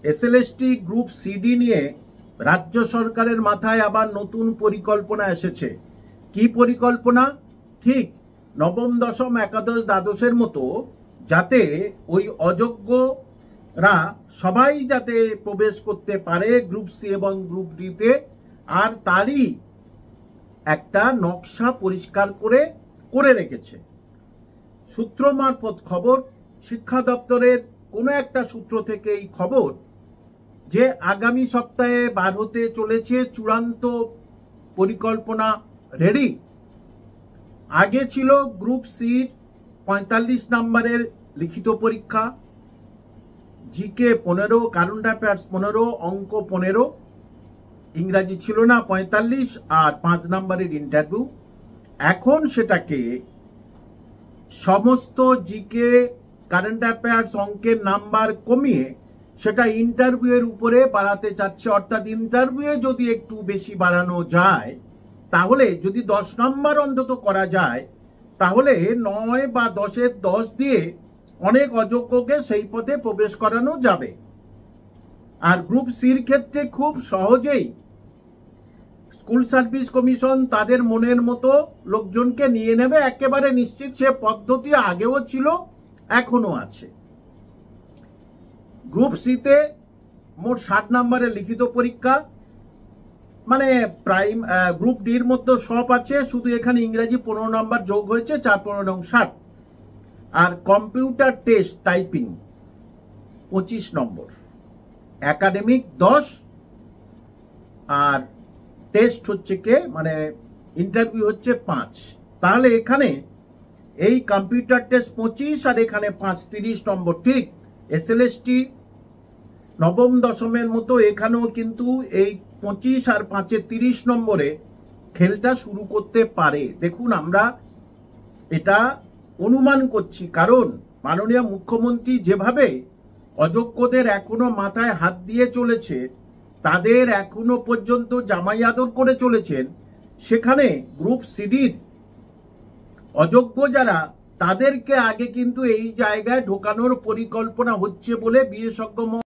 SLST group CD নিয়ে রাজ্য সরকারের মাথায় আবার নতুন পরিকল্পনা এসেছে। কি পরিকল্পনা? ঠিক নবম, দশম, একাদশ, দ্বাদশের মতো যাতে ওই অযোগ্যরা সবাই যাতে প্রবেশ করতে পারে গ্রুপ সি এবং গ্রুপ ডিতে, আর তারই একটা নকশা পরিষ্কার করে রেখেছে। সূত্র মারফত খবর, শিক্ষা দপ্তরের কোনো একটা সূত্র থেকে এই খবর যে আগামী সপ্তাহে বার হতে চলেছে চূড়ান্ত পরিকল্পনা রেডি। আগে ছিল গ্রুপ সির 45 নম্বরের লিখিত পরীক্ষা, জিকে 15, কারেন্ট অ্যাফেয়ার্স 15, অঙ্ক 15, ইংরাজি ছিল না 45, আর 5 নম্বরের ইন্টারভিউ। এখন সেটাকে সমস্ত জিকে, কারেন্ট অ্যাফেয়ার্স, অঙ্কের নাম্বার কমিয়ে সেটা ইন্টারভিউয়ের উপরে বাড়াতে চাচ্ছে। অর্থাৎ ইন্টারভিউয়ে যদি একটু বেশি বাড়ানো যায়, তাহলে যদি 10 নম্বর অন্তত করা যায়, তাহলে 9 বা 10-এর 10 দিয়ে অনেক অযোগ্যকে সেই পথে প্রবেশ করানো যাবে। আর গ্রুপ সির ক্ষেত্রে খুব সহজেই স্কুল সার্ভিস কমিশন তাদের মনের মতো লোকজনকে নিয়ে নেবে, একেবারে নিশ্চিত। সে পদ্ধতি আগেও ছিল, এখনো আছে। গ্রুপ সিতে মোট 60 নম্বরের লিখিত পরীক্ষা, মানে গ্রুপ ডির মধ্যে সব আছে, শুধু এখানে ইংরেজি 15 নম্বর যোগ হয়েছে, 4, 15 এবং 60। আর কম্পিউটার টেস্ট টাইপিং 25 নম্বর, একাডেমিক 10, আর টেস্ট হচ্ছে মানে ইন্টারভিউ হচ্ছে 5। তাহলে এখানে এই কম্পিউটার টেস্ট 25 আর এখানে 5, 30 নম্বর। ঠিক এসএলএসটি নবম দশমের মতো এখানেও কিন্তু এই 25 আর 5-এ 30 নম্বরে খেলটা শুরু করতে পারে। দেখুন, আমরা এটা অনুমান করছি, কারণ মাননীয় মুখ্যমন্ত্রী যেভাবে অযোগ্যদের এখনো মাথায় হাত দিয়ে চলেছে, তাদের এখনো পর্যন্ত জামাই আদর করে চলেছেন, সেখানে গ্রুপ সিডির অযোগ্য যারা, তাদেরকে আগে কিন্তু এই জায়গায় ঢোকানোর পরিকল্পনা হচ্ছে বলে বিশেষজ্ঞ